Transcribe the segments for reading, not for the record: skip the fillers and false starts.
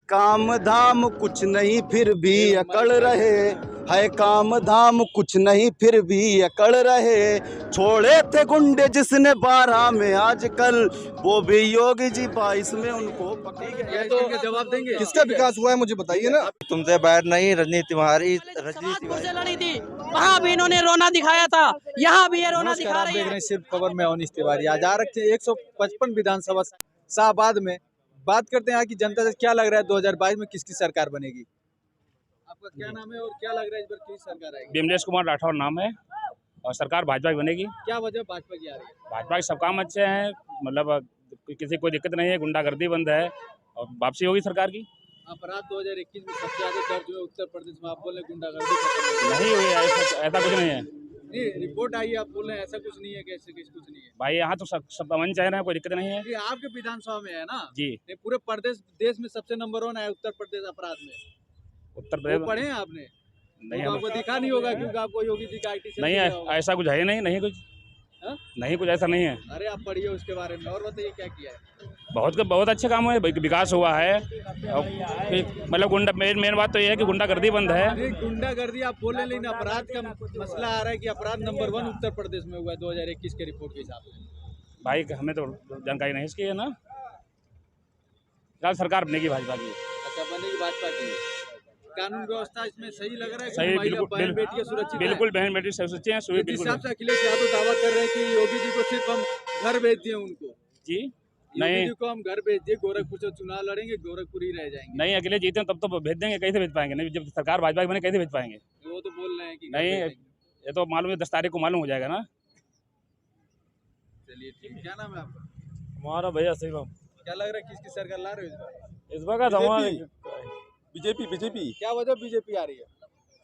काम धाम कुछ नहीं फिर भी अकड़ रहे, है काम धाम कुछ नहीं फिर भी अकड़ रहे। छोड़े थे गुंडे जिसने 12 में आजकल, वो भी योगी जी 22 में उनको पकड़ गए। तो जवाब देंगे किसका विकास हुआ है मुझे बताइए ना। तुमसे बैर नहीं, राजनीति तुम्हारी समाजपुर से लड़ी थी, वहाँ भी इन्होंने रोना दिखाया था, यहाँ भी ये रोना नमस्कार, दिखा आप रही देख रहे है। हैं सिर्फ खबर में अवनीश तिवारी। आज आरक्षण 155 विधानसभा शाहबाद में बात करते हैं यहाँ की जनता से। क्या लग रहा है 2022 में किसकी सरकार बनेगी? आपका क्या नाम है और क्या लग रहा है इस बार किस सरकार आएगी? विमलेश कुमार राठौर नाम है और सरकार भाजपा की बनेगी। क्या वजह भाजपा की आ रही है? भाजपा के सब काम अच्छे हैं, मतलब किसी कोई दिक्कत नहीं है, गुंडागर्दी बंद है और वापसी होगी सरकार की। अपराध 2021 में सबसे ज्यादा दर्ज हुए उत्तर प्रदेश में, आप बोल रहे गुंडागर्दी खत्म हो गई। नहीं हुई, ऐसा कुछ नहीं है। नहीं, रिपोर्ट आई है, आप बोल रहे हैं ऐसा कुछ नहीं है, कैसे कुछ नहीं है भाई यहाँ तो सब अमन चाह रहे हैं, कोई दिक्कत नहीं है ये आपके विधानसभा में है ना जी। ये पूरे प्रदेश देश में सबसे नंबर 1 है उत्तर प्रदेश अपराध में। उत्तर वो प्रदेश पढ़े हैं आपने? नहीं, तो आपको दिखा नहीं होगा क्योंकि आपको योगी जी का IT नहीं है, ऐसा कुछ है नहीं कुछ, हाँ? नहीं कुछ ऐसा नहीं है। अरे आप पढ़िए उसके बारे में और बताइए क्या किया है। बहुत अच्छे काम हुए, विकास हुआ है। मतलब गुंडा मेन बात तो ये है कि गुंडागर्दी बंद है। ये गुंडागर्दी आप बोले, लेकिन अपराध का मसला आ रहा है कि अपराध नंबर 1 उत्तर प्रदेश में हुआ है 2021 के रिपोर्ट के हिसाब से। भाई हमें तो जानकारी नहीं इसकी है ना। सरकार बनेगी भाजपा की। अच्छा, बनेगी भाजपा की। कानून व्यवस्था इसमें सही लग रहा है? सही, बहन बेटियां सुरक्षित बिल्कुल बहन बेटी सुरक्षित हैं। है? जिस हिसाब से अखिलेश यादव दावा कर रहे हैं कि योगी जी को सिर्फ हम घर भेज दिए उनको, जी योगी नहीं, जी को हम घर भेज दिए, गोरखपुर से चुनाव लड़ेंगे, गोरखपुर ही रह जाएंगे। नहीं अकेले जीते हैं तब तो भेज देंगे, कैसे भेज पाएंगे? नहीं, जब सरकार भाजपा की बने कैसे भेज पाएंगे? वो तो बोल रहे हैं कि नहीं, ये तो मालूम है, 10 तारीख को मालूम हो जाएगा ना। चलिए ठीक। क्या नाम है आपका? हमारा भैया शिवम। क्या लग रहा है किसकी सरकार ला रहे हो इस बार? इस बार का हमारे बीजेपी क्या वजह बीजेपी आ रही है?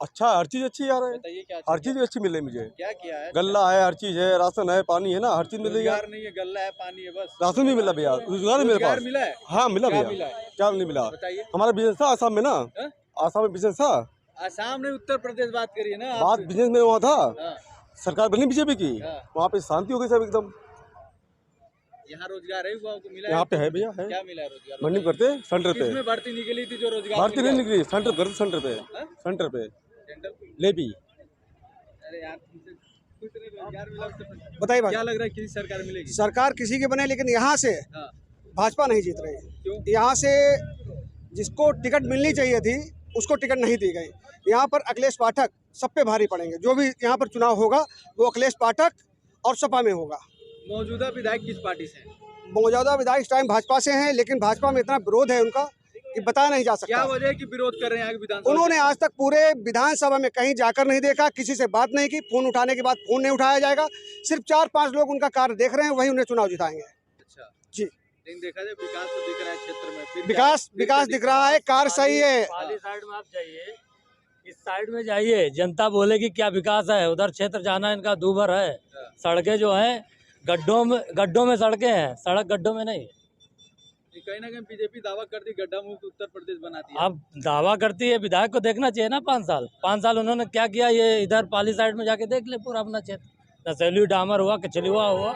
अच्छा, हर चीज अच्छी आ रहा है, बताइए क्या हर चीज अच्छी मिल रही है मुझे। क्या किया है? गल्ला है, हर चीज है, राशन है, पानी है ना, हर चीज मिल रही है। रोजगार नहीं है, गल्ला है, पानी है, बस। राशन भी मिला भैया, रोजगार भी मेरे रोजगार पास। मिला है? हाँ मिला क्या भैया। मिला है? क्या नहीं मिला? बताइए। हमारा बिजनेस था आसाम में ना, हाँ? आसाम में बिजनेस था। आसाम ने उत्तर प्रदेश बात करिए ना बात आपसे। बिजनेस में वहाँ था, हाँ, सरकार बनी बीजेपी की, हाँ। वहाँ पे शांति हो गई सब एकदम। यहाँ रोजगार है, युवाओं को मिला यहाँ पे है भैया, है। क्या मिला है रोजगार? मंडी करते सेंटर पे, किसमें भर्ती निकली थी जो रोजगार भर्ती मिला? नहीं निकली, सेंटर करते सेंटर पे, हाँ? सेंटर पे टेंडर पे? ले भी। अरे यार, तुमसे कुछ नहीं, रोजगार मिला उत्तर प्रदेश। बताइए भाई, क्या लग रहा है किसी सरकार मिलेगी? सरकार किसी की बने लेकिन यहाँ से हाँ, भाजपा नहीं जीत रही। क्यों? यहाँ से जिसको टिकट मिलनी चाहिए थी उसको टिकट नहीं दी गई। यहाँ पर अखिलेश पाठक सब पे भारी पड़ेंगे। जो भी यहाँ पर चुनाव होगा वो अखिलेश पाठक और सपा में होगा। मौजूदा विधायक किस पार्टी से हैं? मौजूदा विधायक इस टाइम भाजपा से हैं, लेकिन भाजपा में इतना विरोध है उनका कि बताया नहीं जा क्या सकता। वजह है कि विरोध कर रहे हैं यहाँ के विधानसभा? उन्होंने आज तक पूरे विधानसभा में कहीं जाकर नहीं देखा, किसी से बात नहीं की। फोन उठाने के बाद फोन नहीं उठाया जाएगा। सिर्फ 4-5 लोग उनका कार्य देख रहे हैं, वही उन्हें चुनाव जिताएंगे। अच्छा जी, लेकिन देखा जाए विकास तो दिख रहा है क्षेत्र में। फिर विकास दिख रहा है, कार्य सही है। वाली साइड में आप जाइए, इस साइड में जाइए, जनता बोलेगी क्या विकास है। उधर क्षेत्र जाना इनका दूभर है। सड़कें जो हैं गड्ढों में सड़कें हैं, सड़क गड्ढों में नहीं। कहीं ना कहीं बीजेपी दावा करती गड्ढा मुक्त उत्तर प्रदेश बनाती है। अब दावा करती है, विधायक को देखना चाहिए ना। 5 साल उन्होंने क्या किया, ये इधर पाली साइड में जाके देख ले पूरा अपना क्षेत्र। नसेली डामर हुआ, कचलिवा हुआ,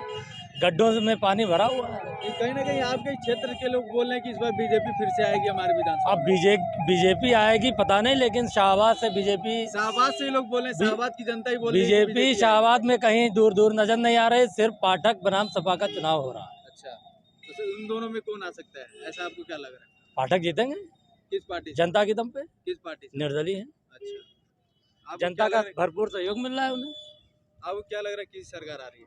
गड्ढों में पानी भरा हुआ है। कहीं ना कहीं आपके क्षेत्र के लोग बोल रहे हैं कि इस बार बीजेपी फिर से आएगी हमारे विधानसभा। अब बीजेपी आएगी पता नहीं, लेकिन शाहबाद से बीजेपी, शाहबाद से लोग बोल रहे हैं, शाहबाद की जनता ही बोल रही है कि बीजेपी शाहबाद में कहीं दूर नजर नहीं आ रहे। सिर्फ पाठक बनाम सपा का चुनाव हो रहा है। अच्छा, तो उन दोनों में कौन आ सकता है, ऐसा आपको क्या लग रहा है? पाठक जीतेंगे किस पार्टी से? जनता के दम पे, किस पार्टी से? निर्दलीय है। अच्छा, आपको जनता क्या का लग रहा भरपूर सहयोग मिल रहा है उन्हें। है? आपको क्या लग रहा है किस सरकार आ रही है?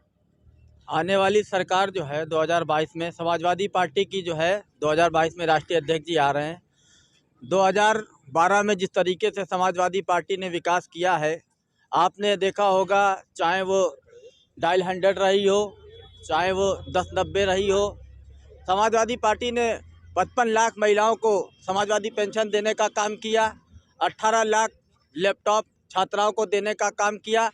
आने वाली सरकार जो है 2022 में समाजवादी पार्टी की जो है 2022 में राष्ट्रीय अध्यक्ष जी आ रहे हैं। 2012 में जिस तरीके से समाजवादी पार्टी ने विकास किया है, आपने देखा होगा, चाहे वो डायल 100 रही हो, चाहे वो 1090 रही हो। समाजवादी पार्टी ने 55 लाख महिलाओं को समाजवादी पेंशन देने का काम किया, 18 लाख लैपटॉप छात्राओं को देने का काम किया।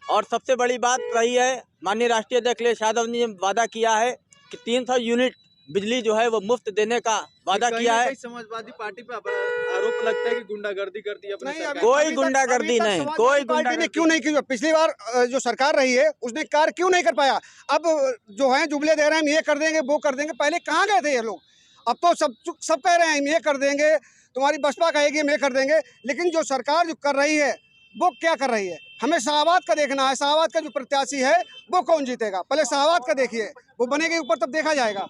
और सबसे बड़ी बात रही है, माननीय राष्ट्रीय अध्यक्ष अखिलेश यादव ने वादा किया है कि 300 यूनिट बिजली जो है वो मुफ्त देने का वादा किया है। समाजवादी पार्टी पे आरोप लगता है कि गुंडागर्दी करती है अपनी सरकार। कोई गुंडागर्दी नहीं, कोई पार्टी ने क्यों नहीं की? पिछली बार जो सरकार रही है उसने कार्य क्यों नहीं कर पाया? अब जो है जुबले दे रहे हैं, ये कर देंगे वो कर देंगे। पहले कहाँ गए थे ये लोग? अब तो सब कह रहे हैं हम ये कर देंगे, तुम्हारी बसपा कहेगी हम ये कर देंगे, लेकिन जो सरकार जो कर रही है वो क्या कर रही है, हमें शाहबाद का देखना है। शाहबाद का जो प्रत्याशी है वो कौन जीतेगा, पहले शाहबाद का देखिए, वो बनेगी ऊपर तब देखा जाएगा।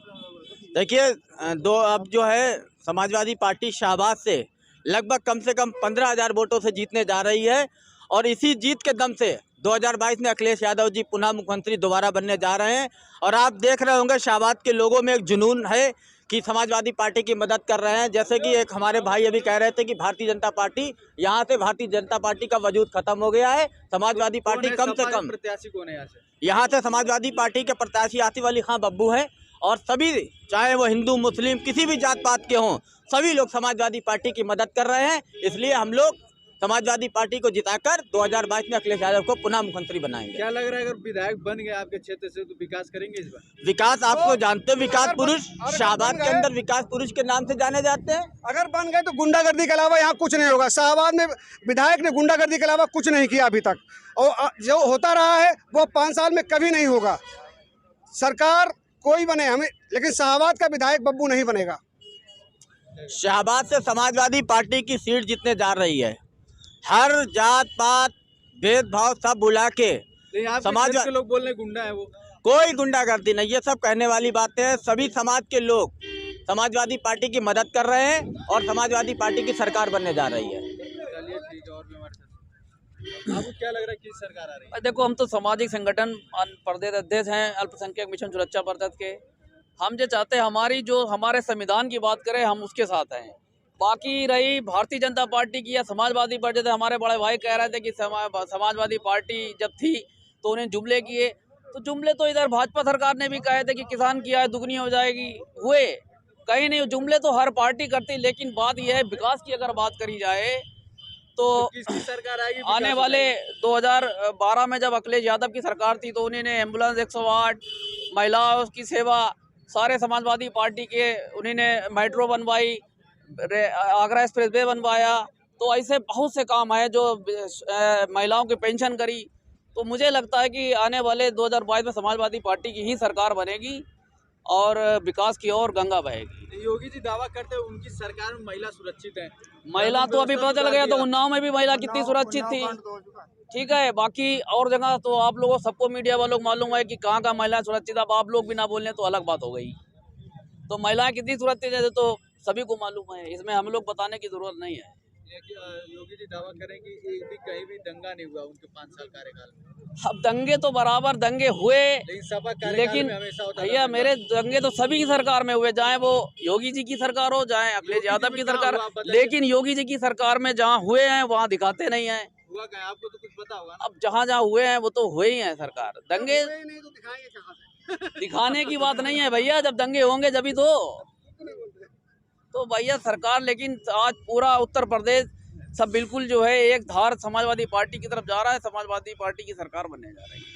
देखिए अब जो है समाजवादी पार्टी शाहबाद से लगभग कम से कम 15,000 वोटों से जीतने जा रही है और इसी जीत के दम से 2022 में अखिलेश यादव जी पुनः मुख्यमंत्री दोबारा बनने जा रहे हैं। और आप देख रहे होंगे शाहबाद के लोगों में एक जुनून है कि समाजवादी पार्टी की मदद कर रहे हैं। जैसे कि एक हमारे भाई अभी कह रहे थे कि भारतीय जनता पार्टी, यहाँ से भारतीय जनता पार्टी का वजूद खत्म हो गया है। समाजवादी पार्टी कम से कम प्रत्याशी कौन है यहाँ से समाजवादी पार्टी के प्रत्याशी आसिफ अली खां बब्बू हैं और सभी, चाहे वो हिंदू मुस्लिम किसी भी जात पात के हों, सभी लोग समाजवादी पार्टी की मदद कर रहे हैं। इसलिए हम लोग समाजवादी पार्टी को जिताकर 2022 में अखिलेश यादव को पुनः मुख्यमंत्री बनाएंगे। क्या लग रहा है अगर विधायक बन गए आपके क्षेत्र से तो विकास करेंगे इस बार? विकास आपको जानते हो, विकास पुरुष शाहबाद के अंदर विकास पुरुष के नाम से जाने जाते हैं। अगर बन गए तो गुंडागर्दी के अलावा यहाँ कुछ नहीं होगा। शाहबाद में विधायक ने गुंडागर्दी के अलावा कुछ नहीं किया अभी तक, और जो होता रहा है वो 5 साल में कभी नहीं होगा। सरकार कोई बने हमें, लेकिन शाहबाद का विधायक बब्बू नहीं बनेगा। शाहबाद से समाजवादी पार्टी की सीट जीतने जा रही है। हर जात पात भेदभाव सब बुला के समाज के लोग बोल रहे गुंडा है वो, कोई गुंडागर्दी नहीं, ये सब कहने वाली बातें हैं। सभी समाज के लोग समाजवादी पार्टी की मदद कर रहे हैं और समाजवादी पार्टी की सरकार बनने जा रही है। चलिए ठीक है। और भी हमारे साथ आपको क्या लग रहा है किस सरकार आ रही है? देखो, हम तो सामाजिक संगठन प्रदेश अध्यक्ष हैं अल्पसंख्यक मिशन सुरक्षा परिषद के। हम जो चाहते हैं हमारी जो हमारे संविधान की बात करें, हम उसके साथ हैं। बाकी रही भारतीय जनता पार्टी की या समाजवादी पार्टी, तो हमारे बड़े भाई कह रहे थे कि समाजवादी पार्टी जब थी तो उन्हें जुमले किए, तो जुमले तो इधर भाजपा सरकार ने भी कहे थे कि किसान की आय दुगनी हो जाएगी, हुए कहीं नहीं। जुमले तो हर पार्टी करती, लेकिन बात यह है विकास की अगर बात करी जाए तो किसकी सरकार आएगी? आने वाले 2012 में जब अखिलेश यादव की सरकार थी तो उन्होंने एम्बुलेंस 108, महिलाओं की सेवा, सारे समाजवादी पार्टी के उन्होंने मेट्रो बनवाई, आगरा एक्सप्रेसवे बनवाया, तो ऐसे बहुत से काम है जो महिलाओं की पेंशन करी। तो मुझे लगता है कि आने वाले 2022 में समाजवादी पार्टी की ही सरकार बनेगी और विकास की ओर गंगा बहेगी। योगी जी दावा करते हैं उनकी सरकार में महिला सुरक्षित है। महिला तो अभी पता चल गया, तो उन्नाव में भी महिला कितनी सुरक्षित थी, ठीक है। बाकी और जगह तो आप लोगों सबको मीडिया वालों को मालूम है कि कहाँ का महिला सुरक्षित। अब आप लोग भी ना बोलने तो अलग बात हो गई। तो महिलाएं कितनी सुरक्षित है तो सभी को मालूम है, इसमें हम लोग बताने की जरूरत नहीं है। योगी जी दावा करें कि एक भी कहीं भी दंगा नहीं हुआ उनके 5 साल कार्यकाल में। अब दंगे तो बराबर दंगे हुए, लेकिन हमेशा भैया मेरे दंगे तो सभी की सरकार में हुए, चाहे वो योगी जी की सरकार हो चाहे अखिलेश यादव की सरकार। लेकिन योगी जी की सरकार में जहाँ हुए हैं वहाँ दिखाते नहीं है। हुआ क्या आपको तो कुछ पता होगा। अब जहाँ जहाँ हुए हैं वो तो हुए ही हैं सरकार। दंगे दिखाने की बात नहीं है भैया, जब दंगे होंगे जभी तो भैया सरकार। लेकिन आज पूरा उत्तर प्रदेश सब बिल्कुल जो है एक धार समाजवादी पार्टी की तरफ जा रहा है। समाजवादी पार्टी की सरकार बनने जा रही है।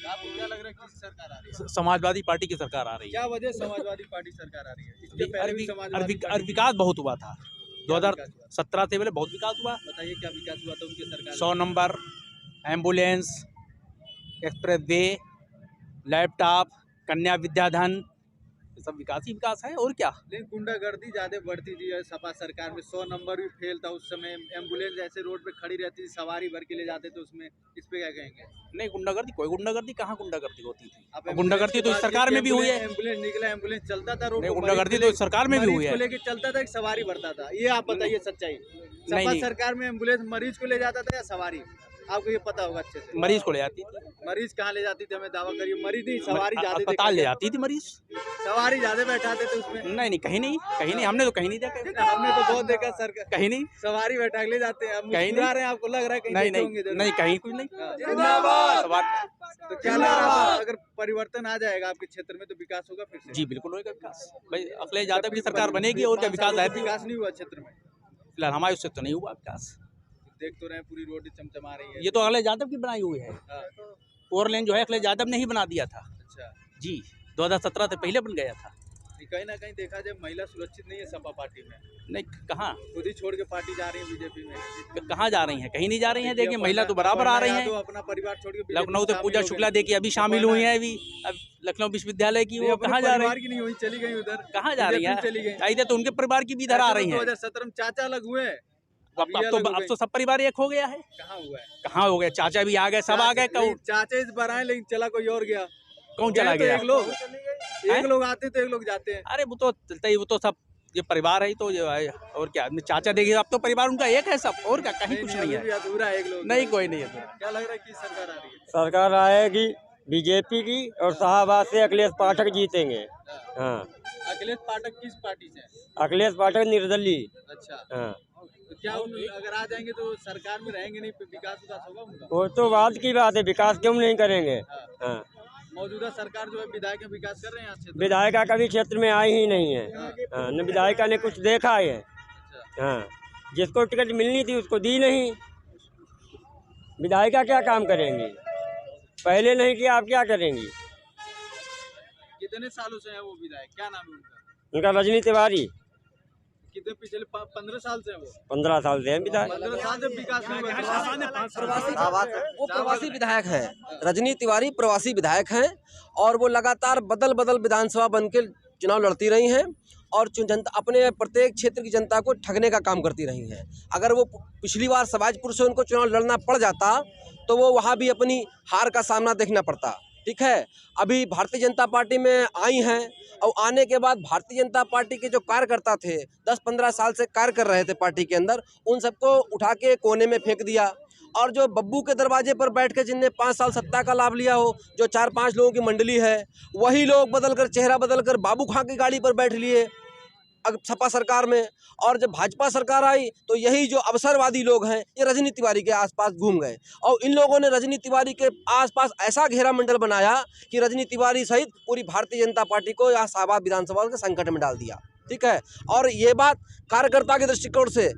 आपको क्या लग रहा है किस सरकार आ रही है? समाजवादी पार्टी की सरकार आ रही है। क्या वजह समाजवादी पार्टी सरकार आ रही है? इससे पहले भी समाजवादी और विकास बहुत हुआ था। 2017 से पहले बहुत विकास हुआ। बताइए क्या विकास हुआ था उनकी सरकार? 100 number, ambulance, express way, laptop, कन्या विद्याधन, सब विकास ही विकास है और क्या। लेकिन गुंडागर्दी ज्यादा बढ़ती थी सपा सरकार में। 100 नंबर भी फेल था उस समय। एम्बुलेंस ऐसे रोड पे खड़ी रहती थी, सवारी भर के ले जाते थे उसमें। इस पे क्या कहेंगे? नहीं गुंडागर्दी, कोई गुंडागर्दी कहाँ गुंडागर्दी होती थी। गुंडागर्दी तो इस सरकार में भी हुई है। एम्बुलेंस निकला, एम्बुलेंस चलता था रोड। गुंडागर्दी तो इस सरकार में भी हुई है। लेके चलता था, एक सवारी भरता था। ये आप बताइए सच्चाई। सपा सरकार में एम्बुलेंस मरीज को ले जाता था या सवारी? आपको ये पता होगा अच्छे से। मरीज को ले जाती थी। मरीज कहाँ ले जाती थी? हमें दावा करिए। मरीज नहीं, सवारी ज्यादा अस्पताल ले जाती थी मरीज। सवारी ज्यादा बैठाते थे उसमें। नहीं कहीं नहीं, हमने तो कहीं नहीं देखा। हमने तो बहुत देखा सरकार, कहीं नहीं सवारी बैठा ले जाते हैं। कहीं नहीं रहे हैं, आपको लग रहा है कहीं नहीं कहीं कुछ नहीं। तो क्या लग रहा है अगर परिवर्तन आ जाएगा आपके क्षेत्र में तो विकास होगा फिर से? जी बिल्कुल होगा विकास। भाई अखिलेश यादव की सरकार बनेगी और क्या विकास है। विकास नहीं हुआ क्षेत्र में फिलहाल हमारे उससे तो नहीं हुआ विकास। देख तो रहे हैं पूरी रोड चमचमा रही है। ये तो अखिलेश यादव की बनाई हुई है। 4 लेन जो है अखिलेश यादव ने ही बना दिया था। अच्छा जी, 2017 से पहले बन गया था। कहीं ना कहीं देखा जाए महिला सुरक्षित नहीं है सपा पार्टी में। नहीं कहाँ, खुद ही छोड़ के पार्टी जा रही है बीजेपी में। कहाँ जा रही हैं? कहीं नहीं जा रही हैं। देखिए महिला तो बराबर आ रही हैं। अपना परिवार छोड़ के लखनऊ से पूजा शुक्ला देखिए अभी शामिल हुई हैं। अभी अब लखनऊ विश्वविद्यालय की, वो अपने कहाँ जा रही परिवार की नहीं हुई, चली गई उधर, कहाँ जा रही बीजेपी है? चली गई। चाहिए तो उनके परिवार की भी इधर आ रही है। 2017 में चाचा अलग हुए, अब तो सब परिवार एक हो गया है। कहाँ हुआ है? कहाँ हो गया? चाचा भी आ गए, सब आ गए। नहीं, चाचा इस बार आए लेकिन चला कोई और गया। कौन गए चला तो गया? एक लोग आते तो एक लोग जाते हैं। अरे वो तो चलता ही, वो तो सब ये परिवार है ही, तो ये है और क्या। चाचा देखिए, अब तो परिवार उनका एक है सब, और क्या, कहीं कुछ नहीं अभी है। अधूरा है एक लोग। नहीं, कोई नहीं है। क्या लग रहा है कि सरकार आ रही है? सरकार आएगी बीजेपी की, और शाहबाद से अखिलेश पाठक जीतेंगे। हाँ, अखिलेश पाठक किस पार्टी से हैं? अखिलेश पाठक निर्दलीय। अच्छा, हाँ, तो क्या अगर आ जाएंगे तो सरकार में रहेंगे नहीं, विकास होगा उनका? वो तो बात की बात है, विकास क्यों नहीं करेंगे। हाँ, मौजूदा सरकार जो है विधायक विकास कर रहे हैं यहाँ क्षेत्र में? विधायिका कभी क्षेत्र में आई ही नहीं है। हाँ, न विधायिका ने कुछ देखा है। हाँ, जिसको टिकट मिलनी थी उसको दी नहीं। विधायिका क्या काम करेंगी? पहले नहीं किया, आप क्या करेंगी? कितने सालों से है वो विधायक, क्या नाम है उनका? उनका रजनी तिवारी। कितने पिछले 15 साल से है वो? 15 साल से है विधायक। 15 साल से विकास नहीं हुआ। वो प्रवासी विधायक है, रजनी तिवारी प्रवासी विधायक हैं, और वो लगातार बदल बदल विधानसभा बन के चुनाव लड़ती रही हैं, और जनता अपने प्रत्येक क्षेत्र की जनता को ठगने का काम करती रही हैं। अगर वो पिछली बार सबाजपुर से उनको चुनाव लड़ना पड़ जाता तो वो वहाँ भी अपनी हार का सामना देखना पड़ता। ठीक है, अभी भारतीय जनता पार्टी में आई हैं, और आने के बाद भारतीय जनता पार्टी के जो कार्यकर्ता थे, 10-15 साल से कार्य कर रहे थे पार्टी के अंदर, उन सबको उठा के कोने में फेंक दिया। और जो बब्बू के दरवाजे पर बैठ के जिनने 5 साल सत्ता का लाभ लिया हो, जो 4-5 लोगों की मंडली है, वही लोग बदलकर चेहरा बदलकर बाबू खां की गाड़ी पर बैठ लिए सपा सरकार में। और जब भाजपा सरकार आई तो यही जो अवसरवादी लोग हैं, ये रजनी तिवारी के आसपास घूम गए, और इन लोगों ने रजनी तिवारी के आसपास ऐसा घेरा मंडल बनाया कि रजनी तिवारी सहित पूरी भारतीय जनता पार्टी को यहाँ शाहबाद विधानसभा के संकट में डाल दिया। ठीक है, और ये बात कार्यकर्ता के दृष्टिकोण से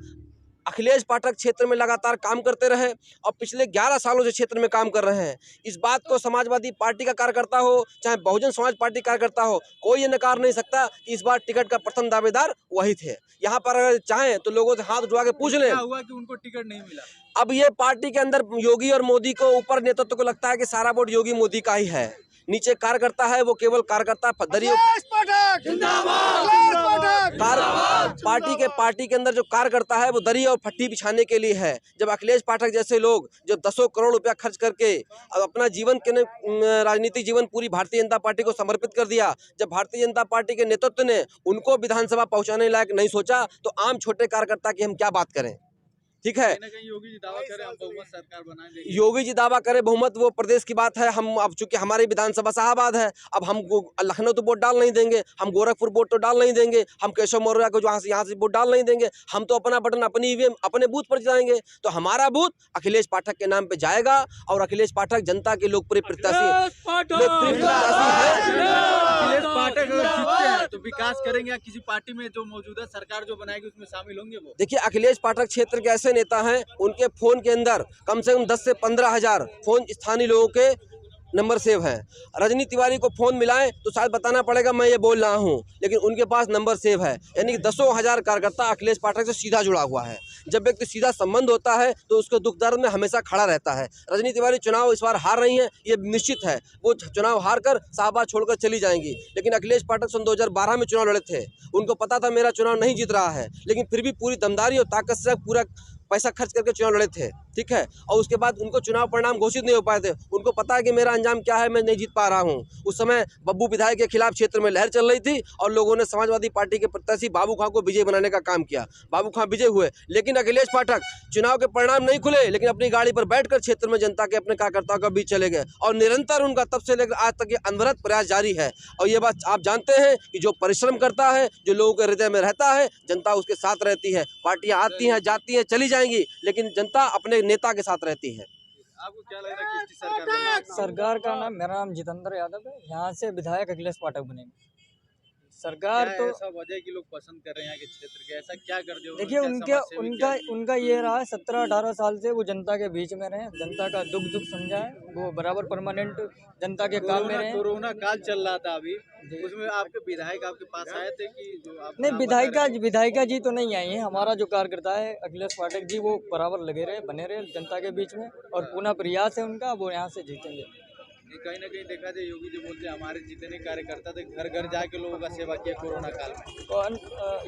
अखिलेश पाठक क्षेत्र में लगातार काम करते रहे, और पिछले 11 सालों से क्षेत्र में काम कर रहे हैं। इस बात को समाजवादी पार्टी का कार्यकर्ता हो, चाहे बहुजन समाज पार्टी कार्यकर्ता हो, कोई ये नकार नहीं सकता कि इस बार टिकट का प्रथम दावेदार वही थे। यहाँ पर अगर चाहें तो लोगों से हाथ उठवा के पूछ लें। क्या हुआ कि उनको टिकट नहीं मिला? अब ये पार्टी के अंदर योगी और मोदी को, ऊपर नेतृत्व को लगता है कि सारा वोट योगी मोदी का ही है, नीचे कार्यकर्ता है वो केवल कार्यकर्ता पार्टी के अंदर जो कार्यकर्ता है वो दरी और फट्टी बिछाने के लिए है। जब अखिलेश पाठक जैसे लोग जो 10 करोड़ रुपया खर्च करके अपना जीवन के राजनीतिक जीवन पूरी भारतीय जनता पार्टी को समर्पित कर दिया, जब भारतीय जनता पार्टी के नेतृत्व ने उनको विधानसभा पहुंचाने लायक नहीं सोचा, तो आम छोटे कार्यकर्ता की हम क्या बात करें। ठीक है, योगी जी दावा करें हम बहुमत सरकार बना देंगे। योगी जी दावा करे बहुमत, वो प्रदेश की बात है। हम अब चूंकि हमारी विधानसभा शाहबाद है, अब हम लखनऊ तो वोट डाल नहीं देंगे, हम गोरखपुर वोट तो डाल नहीं देंगे, हम केशव मौर्य को यहाँ से वोट डाल नहीं देंगे। हम तो अपना बटन अपनी ईवीएम अपने बूथ पर जाएंगे। तो हमारा बूथ अखिलेश पाठक के नाम पे जाएगा, और अखिलेश पाठक जनता के लोकप्रिय प्रत्याशी है। अखिलेश पाठक जीतते हैं तो विकास करेंगे, या किसी पार्टी में जो मौजूदा सरकार जो बनाएगी उसमें शामिल होंगे वो? देखिए, अखिलेश पाठक क्षेत्र के ऐसे नेता हैं, उनके फोन के अंदर कम से कम 10 से 15 हजार फोन स्थानीय लोगों के नंबर सेव हैं। रजनी तिवारी को फोन मिलाएं तो शायद बताना पड़ेगा मैं ये बोल रहा हूं, लेकिन उनके पास नंबर सेव है। यानी कि 10,000 कार्यकर्ता अखिलेश पाठक से सीधा जुड़ा हुआ है। जब व्यक्ति सीधा संबंध होता है तो उसके दुख दर्द में हमेशा खड़ा रहता है। रजनी तिवारी चुनाव इस बार हार रही हैं, ये निश्चित है। वो चुनाव हार कर शाहबाद छोड़कर चली जाएंगी, लेकिन अखिलेश पाठक सन 2012 में चुनाव लड़े थे। उनको पता था मेरा चुनाव नहीं जीत रहा है, लेकिन फिर भी पूरी दमदारी और ताकत से पूरा पैसा खर्च करके चुनाव लड़े थे। ठीक है, और उसके बाद उनको चुनाव परिणाम घोषित नहीं हो पाए थे। उनको पता है कि मेरा अंजाम क्या है, मैं नहीं जीत पा रहा हूं। उस समय बब्बू विधायक के खिलाफ क्षेत्र में लहर चल रही थी, और लोगों ने समाजवादी पार्टी के प्रत्याशी बाबू खां को विजय बनाने का काम किया। बाबू खां विजय हुए, लेकिन अखिलेश पाठक चुनाव के परिणाम नहीं खुले, लेकिन अपनी गाड़ी पर बैठकर क्षेत्र में जनता के अपने कार्यकर्ताओं के बीच चले गए, और निरंतर उनका तब से लेकर आज तक ये अनवरत प्रयास जारी है। और ये बात आप जानते हैं कि जो परिश्रम करता है, जो लोगों के हृदय में रहता है, जनता उसके साथ रहती है। पार्टियां आती हैं, जाती हैं, चली जाएंगी, लेकिन जनता अपने नेता के साथ रहती है। आपको क्या लग रहा है किसकी सरकार बनेगी? सरकार का नाम, मेरा नाम जितेंद्र यादव है, यहाँ से विधायक अखिलेश पाठक बनेंगे। सरकार तो ऐसा वजह कि लोग पसंद कर रहे हैं यहाँ के क्षेत्र के, ऐसा क्या कर दिया? देखिए, उनका ये रहा है 17-18 साल से वो जनता के बीच में रहे, जनता का दुख समझाए, वो बराबर परमानेंट जनता के काम में रहे। कोरोना काल चल रहा था अभी, उसमें आपके विधायक आपके पास आए थे कि जो आप? नहीं, विधायिका जी तो नहीं आई है। हमारा जो कार्यकर्ता है अखिलेश पाठक जी, वो बराबर लगे रहे, बने रहे जनता के बीच में, और पूरा प्रयास है उनका, वो यहाँ से जीतेंगे। ये कहीं ना कहीं देखा जाए योगी जी बोलते हैं हमारे जितने कार्यकर्ता थे घर घर जाके लोगों का सेवा किया कोरोना काल में। कौन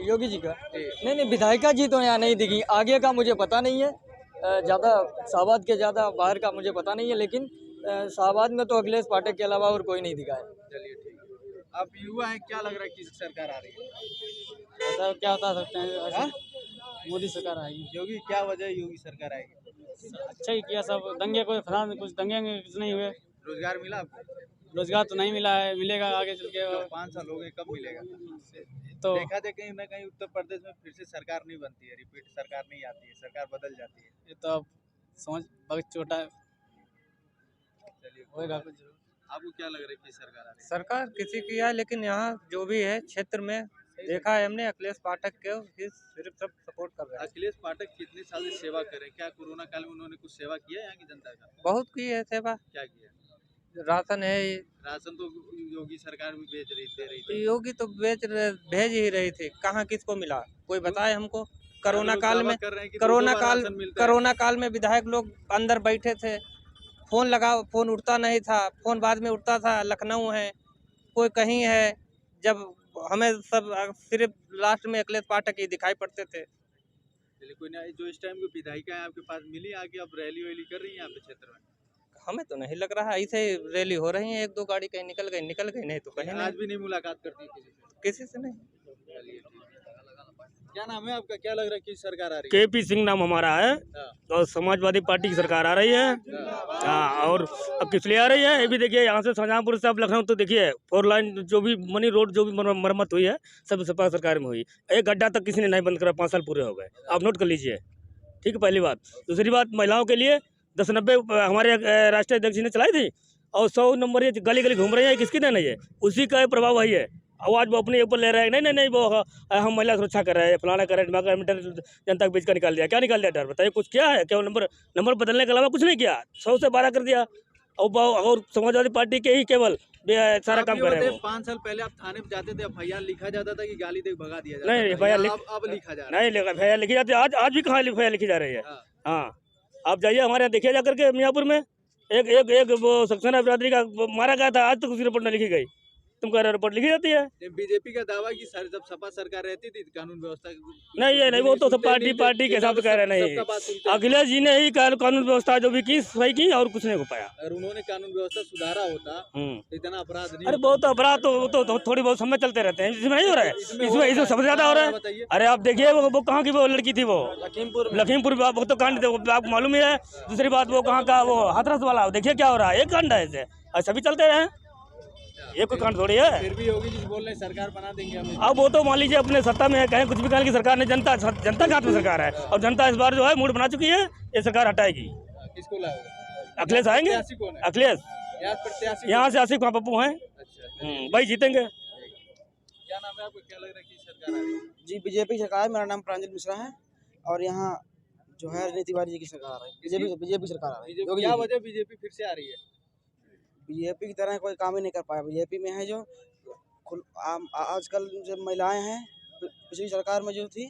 योगी जी का? नहीं, विधायिका जी तो यहाँ नहीं दिखी। आगे का मुझे पता नहीं है, ज़्यादा शाहबाद के ज़्यादा बाहर का मुझे पता नहीं है, लेकिन शाहबाद में तो अखिलेश पाठक के अलावा और कोई नहीं दिखा है। चलिए ठीक है। आप युवा हैं, क्या लग रहा है किस सरकार आ रही है? ऐसा क्या बता सकते हैं? मोदी सरकार आएगी। योगी क्या वजह है योगी सरकार आएगी? अच्छा ही किया, सब दंगे कोई फरार कुछ दंगे कुछ नहीं हुए। रोजगार मिला आपको? रोजगार तो नहीं मिला है, मिलेगा आगे चल के। 5 साल हो गए, कब मिलेगा? तो देखा जाए कहीं ना कहीं उत्तर प्रदेश में फिर से सरकार नहीं बनती है, रिपीट सरकार नहीं आती है, सरकार बदल जाती है। ये तो अब समझ बहुत छोटा है, चलिए होएगा कुछ। आपको क्या लग रहा है कि सरकार आ रही है? सरकार किसी की है, लेकिन यहाँ जो भी है क्षेत्र में देखा है हमने, अखिलेश पाठक को ही सिर्फ सब सपोर्ट कर रहे हैं। अखिलेश पाठक कितने साल से सेवा कर रहे हैं? क्या कोरोना काल में उन्होंने कुछ सेवा किया है यहाँ की जनता का? बहुत की है सेवा। क्या किया? राशन है, राशन तो योगी सरकार भी दे रही थी। योगी तो भेज ही रही थी, कहाँ किसको मिला कोई बताए हमको? कोरोना काल में, कोरोना काल में विधायक लोग अंदर बैठे थे, फोन लगाओ, फोन उठता नहीं था, फोन बाद में उठता था। लखनऊ है, कोई कहीं है, जब हमें सब सिर्फ लास्ट में अखिलेश पाठक ही दिखाई पड़ते थे। कोई ना, जो इस टाइम की विधायिका है आपके पास मिली आके, अब रैली वैली कर रही है यहाँ पे क्षेत्र में? हमें तो नहीं लग रहा, ऐसे रैली हो रही है, 1-2 गाड़ी कहीं निकल गई नहीं तो कहीं आज भी नहीं मुलाकात करती किसी से नहीं। क्या नाम है आपका? क्या लग रहा है कि सरकार आ रही है? केपी सिंह नाम हमारा है और समाजवादी पार्टी की सरकार आ रही है। हाँ, और अब किस लिए आ रही है ये भी देखिए, यहाँ से शाहजहाँपुर से अब लखनऊ तो देखिए 4 लाइन जो भी मनी रोड जो भी मरम्मत हुई है सब सपा सरकार में हुई। एक गड्ढा तक किसी ने नहीं बंद करा, 5 साल पूरे हो गए। आप नोट कर लीजिए, ठीक है। पहली बात। दूसरी बात, महिलाओं के लिए 10-90 हमारे राष्ट्रीय अध्यक्ष जी ने चलाई थी, और 100 नंबर ये गली गली घूम रहे हैं, किसकी देन है ये? उसी का प्रभाव वही है। आवाज वो अपने ऊपर ले रहे हैं, नहीं वो हम महिला सुरक्षा कर रहे हैं, फलाना कर रहे हैं, मीटर जनता के बीच का निकाल दिया। क्या निकाल दिया? डर बताइए, कुछ क्या है? क्या नंबर बदलने के अलावा कुछ नहीं किया। 100 से 12 कर दिया, और समाजवादी पार्टी के ही केवल सारा काम कर रहे हैं। 5 साल पहले आप थाने में जाते थे, FIR लिखा जाता था कि गाली दे भगा दिया जाता? नहीं, FIR अब लिखा जा रहा है। नहीं, FIR लिखी जाती है। आज भी कहाँ FIR लिखी जा रही है? हाँ, आप जाइए हमारे यहाँ देखिए जाकर के, मियाँपुर में एक वो सक्सेना बिरादरी का मारा गया था, आज तक उसकी रिपोर्ट नहीं लिखी गई। तुम कह रहे हो रिपोर्ट लिखी जाती है? बीजेपी का दावा कि जब सपा सरकार रहती थी कानून व्यवस्था नहीं है, नहीं, वो तो सब पार्टी के हिसाब से कह रहे नहीं। अखिलेश जी ने ही कानून व्यवस्था जो भी की सही की, और कुछ नहीं हो पाया। अगर उन्होंने कानून व्यवस्था सुधारा होता इतना अपराध नहीं। अरे बहुत अपराध तो थोड़ी बहुत समय चलते रहते हैं, इसमें नहीं हो रहा है, इसमें सबसे ज्यादा हो रहा है। अरे आप देखिए वो कहाँ की वो लड़की थी, वो लखीमपुर वो तो कांड आपको मालूम ही है। दूसरी बात, वो कहाँ का वो हाथरस वाला, देखिए क्या हो रहा है, एक कांड है ऐसे, सभी चलते रहे, ये कोई कांड थोड़ी है। फिर भी योगी जी बोल रहे हैं सरकार बना देंगे हमें। अब वो तो मान लीजिए अपने सत्ता में है, कहें कुछ भी, कहें कि सरकार ने जनता के हाथ में सरकार है, और जनता इस बार जो है मूड बना चुकी है, ये सरकार हटाएगी। किसको लाओगे? अखिलेश आएंगे, अखिलेश यहाँ से आसिफ पप्पू हैं, भाई जीतेंगे। क्या नाम है आपको? क्या लग रहा है कि सरकार आ रही है? जी, बीजेपी सरकार है। मेरा नाम प्रांजल मिश्रा है, और यहाँ जो है रजनी तिवारी जी की सरकार आ रही है, बीजेपी सरकार आ रही है। क्या वजह बीजेपी फिर से आ रही है? बीजेपी की तरह कोई काम ही नहीं कर पाया। बीजेपी में है जो आजकल जो महिलाएं हैं, पिछली सरकार में जो थी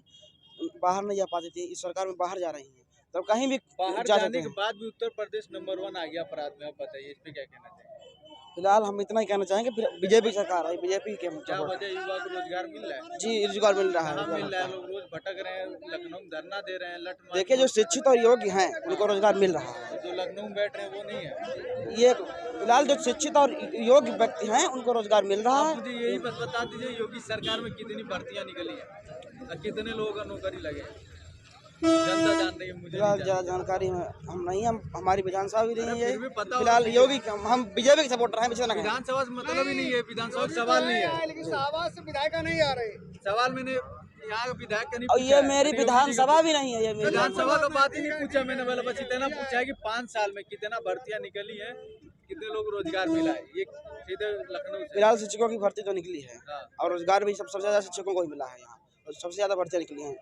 बाहर नहीं जा पाती थी, इस सरकार में बाहर जा रही हैं, तब कहीं भी बाहर जाने के बाद भी उत्तर प्रदेश नंबर 1 आ गया अपराध में। आप बताइए, इस पे क्या कहना चाहिए? फिलहाल हम इतना ही कहना चाहेंगे, फिर बीजेपी सरकार है, बीजेपी के क्या वजह? युवा को रोजगार मिल रहा है? जी, रोजगार मिल रहा है। मिल रहा है, लोग रोज भटक रहे हैं, लखनऊ में धरना दे रहे हैं, लठ मार। देखिए, जो शिक्षित और योग्य हैं उनको रोजगार मिल रहा है। जो लखनऊ में बैठ रहे हैं वो नहीं है। ये फिलहाल जो शिक्षित और योग्य व्यक्ति हैं उनको रोजगार मिल रहा है। मुझे यही बस बता दीजिए, योगी सरकार में कितनी भर्तियां निकली है और कितने लोगों का नौकरी लगे? जनता जान रही है, मुझे ज़्यादा जानकारी में हम नहीं, हमारी विधानसभा भी नहीं है फिलहाल। योगी हम बीजेपी के सपोर्टर हैं। विधानसभा से मतलब ही नहीं है, विधानसभा सवाल नहीं है, लेकिन शाहबाद से विधायक नहीं आ रहे। सवाल मैंने यहाँ विधायक का नहीं और ये मेरी विधानसभा भी नहीं है, ये विधानसभा का बात ही नहीं पूछा मैंने। वाला बस इतना पूछा है कि 5 साल में कितना भर्तियां निकली है, कितने लोग रोजगार मिला है। ये सीधे लखनऊ से फिलहाल शिक्षकों की भर्ती तो निकली है, और रोजगार भी सबसे ज्यादा शिक्षकों को ही मिला है यहाँ, और सबसे ज्यादा भर्तियां निकली हैं।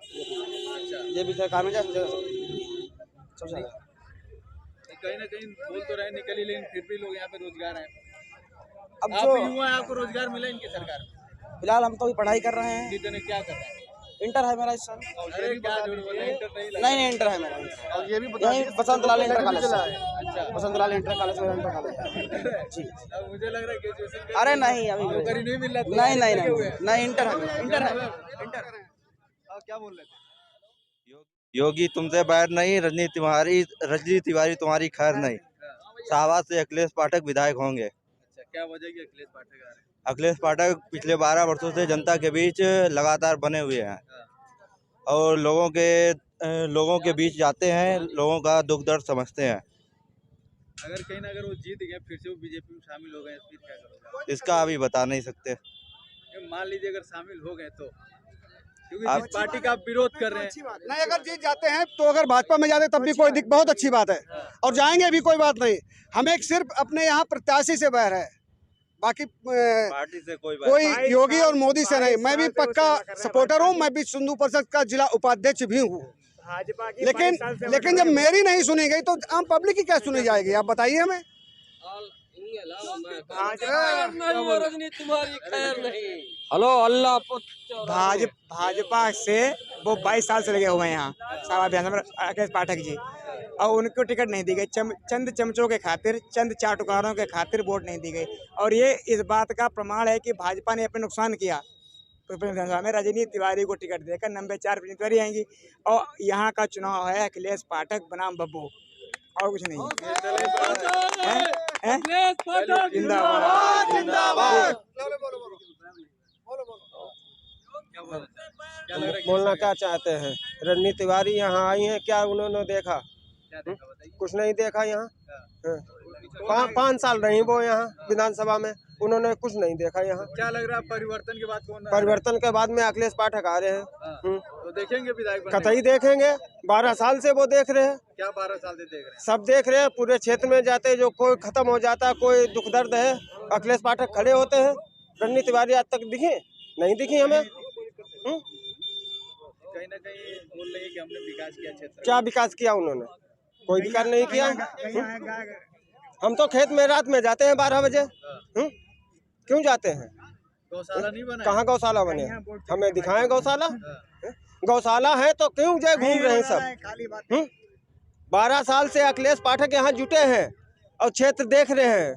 ये भी सरकार में सबसे ज्यादा कहीं ना कहीं बोल तो रहे निकली, लेकिन फिर भी लोग यहाँ पे रोजगार है। अब जो युवा है, आपको रोजगार मिला इनकी सरकार में? फिलहाल हम तो अभी पढ़ाई कर रहे हैं। कितने क्या कर रहे हैं? इंटर है मेरा इस साल। अरे क्या झूठ बोल रहे हैं, इंटर नहीं लगा। नहीं इंटर है मेरा। और ये भी बता यही बसंत लाल इंटर कॉलेज से। अच्छा, बसंत लाल इंटर कॉलेज में इंटर कॉलेज जी। अब मुझे लग रहा है ग्रेजुएशन अरे नहीं अभी नौकरी नहीं मिल रहा तो नहीं नहीं लगे हुए नहीं हैं। नहीं इंटर है इंटर है इंटर। क्या बोल रहे थे? योगी तुमसे बैर नहीं, रजनी तिवारी तुम्हारी खैर नहीं। शाहबाद से अखिलेश पाठक विधायक होंगे। अच्छा, क्या वजह कि अखिलेश पाठक आ रहे हैं? अखिलेश पाठक पिछले 12 वर्षों से जनता के बीच लगातार बने हुए हैं और लोगों के बीच जाते हैं, लोगों का दुख दर्द समझते हैं। अगर कहीं ना अगर वो जीत गए फिर से वो बीजेपी में शामिल हो गए फिर क्या करोगे? इसका अभी बता नहीं सकते। मान लीजिए अगर शामिल हो गए तो, क्योंकि जिस पार्टी का आप विरोध कर रहे हैं। नहीं अगर जीत जाते हैं तो अगर भाजपा में जाते तब भी कोई बहुत अच्छी बात है, और जाएंगे भी कोई बात नहीं। हमें सिर्फ अपने यहाँ प्रत्याशी से बैर है, बाकी पार्टी से कोई योगी और मोदी से नहीं। मैं भी पक्का सपोर्टर हूँ, मैं भी सिंधु परिषद का जिला उपाध्यक्ष भी हूँ। लेकिन जब मेरी नहीं सुनी गई तो आम पब्लिक की क्या सुनी जाएगी, आप बताइए हमें। हेलो अल्लाह भाजपा से वो 22 साल से लगे हुए हैं यहाँ शाहबाद विधानसभा में अखिलेश पाठक जी, और उनको टिकट नहीं दी गई। चंद चमचों के खातिर, चंद चाटुकारों के खातिर वोट नहीं दी गई, और ये इस बात का प्रमाण है कि भाजपा ने अपने नुकसान किया। तो विधानसभा में रजनी तिवारी को टिकट देकर नंबर 4 रजनी तिवारी आएंगी, और यहाँ का चुनाव है अखिलेश पाठक बनाम बब्बू, और कुछ नहीं। बोलना क्या चाहते हैं? रजनी तिवारी यहाँ आई हैं, क्या उन्होंने देखा? कुछ नहीं देखा यहाँ। 5 साल रही वो यहाँ विधानसभा में, उन्होंने कुछ नहीं देखा यहाँ। क्या लग रहा है परिवर्तन के बाद कौन? परिवर्तन के बाद में अखिलेश पाठक आ रहे हैं। तो देखेंगे विधायक कतई देखेंगे, 12 साल से वो देख रहे हैं। क्या 12 साल से देख रहे हैं? सब देख रहे हैं, पूरे क्षेत्र में जाते, जो कोई खत्म हो जाता, कोई दुख दर्द है, अखिलेश पाठक खड़े होते हैं। रजनी तिवारी आज तक दिखी नहीं, दिखी हमें। कहीं ना कहीं बोल रहे हैं कि हमने विकास किया क्षेत्र। क्या विकास किया उन्होंने? कोई विकास नहीं किया। हम तो खेत में रात में जाते हैं 12 बजे। क्यों जाते हैं? गौशाला नहीं बना? कहाँ गौशाला बने? हमें दिखाएं गौशाला। गौशाला है तो क्यों जय घूम रहे हैं सब? 12 साल से अखिलेश पाठक यहाँ जुटे हैं और क्षेत्र देख रहे हैं।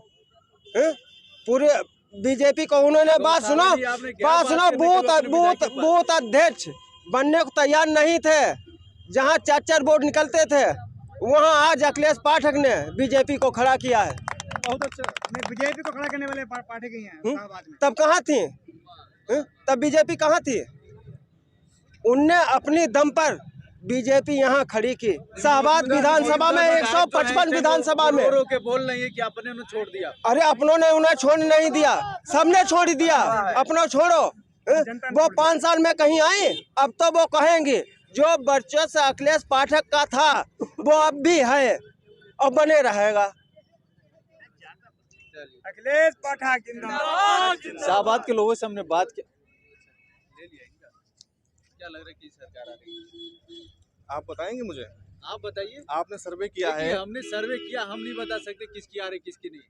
पूरे बीजेपी को उन्होंने बात सुनो, बूथ अध्यक्ष बनने को तैयार नहीं थे। जहाँ 4 वोट निकलते थे वहाँ आज अखिलेश पाठक ने बीजेपी को खड़ा किया है। बहुत अच्छा, बीजेपी को खड़ा करने वाले पाठक ही हैं। तब कहाँ थी? तब बीजेपी कहाँ थी? उनने अपनी दम पर बीजेपी यहाँ खड़ी की। शाहबाद विधानसभा में 155 विधानसभा में के बोल रही है कि अपने उन्हें छोड़ दिया। अरे अपनों ने उन्हें छोड़ नहीं दिया, सबने छोड़ दिया। अपनों छोड़ो, वो 5 साल में कहीं आए? अब तो वो कहेंगे जो वर्चस्व अखिलेश पाठक का था वो अब भी है और बने रहेगा। अखिलेश पाठक जिंदाबाद। शाहबाद के लोगों से हमने बात की। क्या लग रहा है कि सरकार आ रही है? आप बताएंगे मुझे? आप बताइए। आपने सर्वे किया है? हमने सर्वे किया, हम नहीं बता सकते किसकी आ रही किसकी नहीं।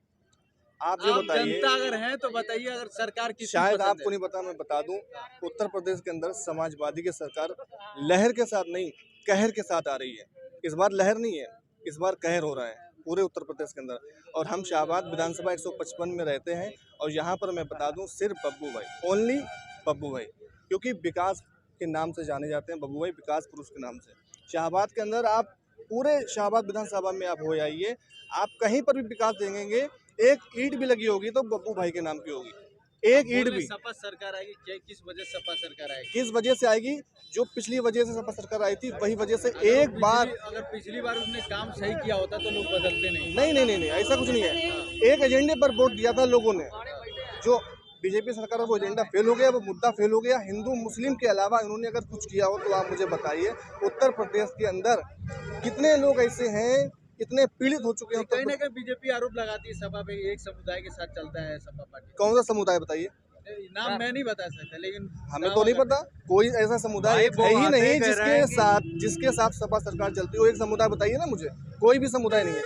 आप जो बताइए, जनता अगर है तो बताइए, अगर सरकार की शायद आपको नहीं पता, मैं बता दूं। उत्तर प्रदेश के अंदर समाजवादी की सरकार लहर के साथ नहीं, कहर के साथ आ रही है। इस बार लहर नहीं है, इस बार कहर हो रहा है पूरे उत्तर प्रदेश के अंदर। और हम शाहबाद विधानसभा 155 में रहते हैं, और यहाँ पर मैं बता दूं सिर्फ बब्बू भाई, ओनली बब्बू भाई, क्योंकि विकास के नाम से जाने जाते हैं बब्बू भाई, विकास पुरुष के नाम से। शाहबाद के अंदर आप पूरे शाहबाद विधानसभा में आप हो आइए, आप कहीं पर भी विकास देखेंगे, एक ईंट भी लगी होगी तो बब्बू भाई के नाम की होगी, एक ईंट भी। सपा सरकार आएगी, किस वजह से सपा सरकार आएगी? किस वजह से आएगी? जो पिछली वजह से सपा सरकार आई थी वही वजह से। एक बार अगर पिछली बार उसने काम सही किया होता तो लोग बदलते नहीं। नहीं, ऐसा कुछ नहीं है। एक एजेंडे पर वोट दिया था लोगों ने, जो बीजेपी सरकार का वो एजेंडा फेल हो गया, वो मुद्दा फेल हो गया। हिंदू मुस्लिम के अलावा इन्होंने अगर कुछ किया हो तो आप मुझे बताइए। उत्तर प्रदेश के अंदर कितने लोग ऐसे हैं, कितने पीड़ित हो चुके हैं? कहीं ना कहीं बीजेपी आरोप लगाती है सपा पे, एक समुदाय के साथ चलता है सपा पार्टी। कौन सा समुदाय बताइए? नाम मैं नहीं बता सकता, लेकिन हमें तो नहीं पता। कोई ऐसा समुदाय है ही नहीं जिसके साथ सपा सरकार चलती हो। एक समुदाय बताइए ना मुझे, कोई भी समुदाय नहीं है।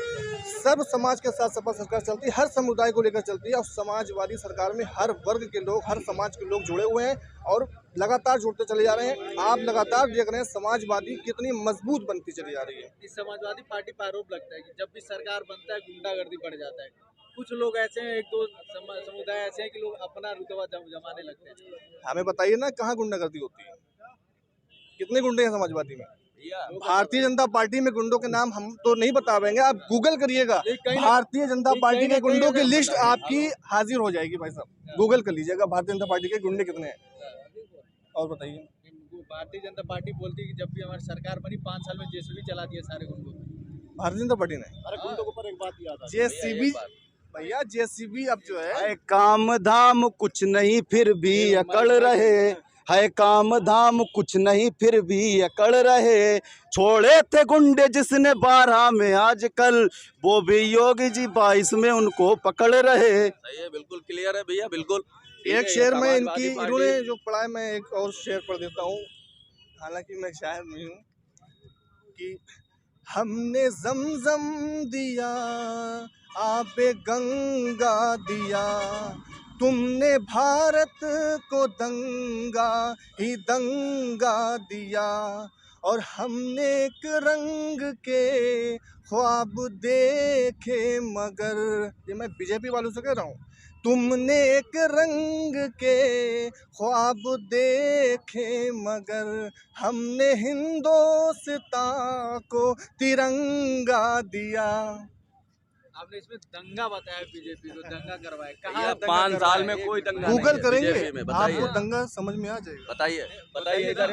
सर्व समाज के साथ सपा सरकार चलती है, हर समुदाय को लेकर चलती है और समाजवादी सरकार में हर वर्ग के लोग, हर समाज के लोग जुड़े हुए हैं और लगातार जुड़ते चले जा रहे हैं। आप लगातार देख रहे हैं समाजवादी कितनी मजबूत बनती चली जा रही है। इस समाजवादी पार्टी पर आरोप लगता है कि जब भी सरकार बनता है गुंडागर्दी बढ़ जाता है। कुछ लोग ऐसे हैं, एक दो समुदाय ऐसे हैं कि लोग अपना रुतबा जमाने लगते हैं। हमें बताइए ना कहाँ गुंडागर्दी होती है, कितने गुंडे हैं समाजवादी में? भारतीय जनता पार्टी में गुंडों के नाम हम तो नहीं बता पाएंगे, आप गूगल करिएगा, भारतीय जनता पार्टी के गुंडों की लिस्ट आपकी हाजिर हो जाएगी। भाई साहब गूगल कर लीजिएगा भारतीय जनता पार्टी के गुंडे कितने हैं। और बताइए, भारतीय जनता पार्टी बोलती है कि जब भी हमारी सरकार बनी 5 साल में जेसीबी चला दिए सारे गुंडों को। भारतीय जनता पार्टी ने अरे गुंडों के ऊपर एक बात याद जेसीबी, भैया जेसीबी अब जो है काम धाम कुछ नहीं फिर भी अकड़ रहे, है काम धाम कुछ नहीं फिर भी अकड़ रहे, छोड़े थे गुंडे जिसने 12 में आजकल, वो भी योगी जी 22 में उनको पकड़ रहे। सही है, बिल्कुल क्लियर है भैया, बिल्कुल। एक शेर में इनकी इन्होंने जो पढ़ा है, मैं एक और शेर पढ़ देता हूँ, हालांकि मैं शायर नहीं हूँ, कि हमने जमजम दिया आबे गंगा दिया, तुमने भारत को दंगा ही दंगा दिया, और हमने एक रंग के ख्वाब देखे मगर, ये मैं बीजेपी वालों से कह रहा हूँ, तुमने एक रंग के ख्वाब देखे मगर, हमने हिंदुस्तान को तिरंगा दिया। आपने इसमें दंगा बताया, बीजेपी को दंगा करवाया, कहाँ 5 साल में कोई दंगा गूगल करेंगे बताइए, आपको दंगा समझ में आ जाएगा। बताइए इधर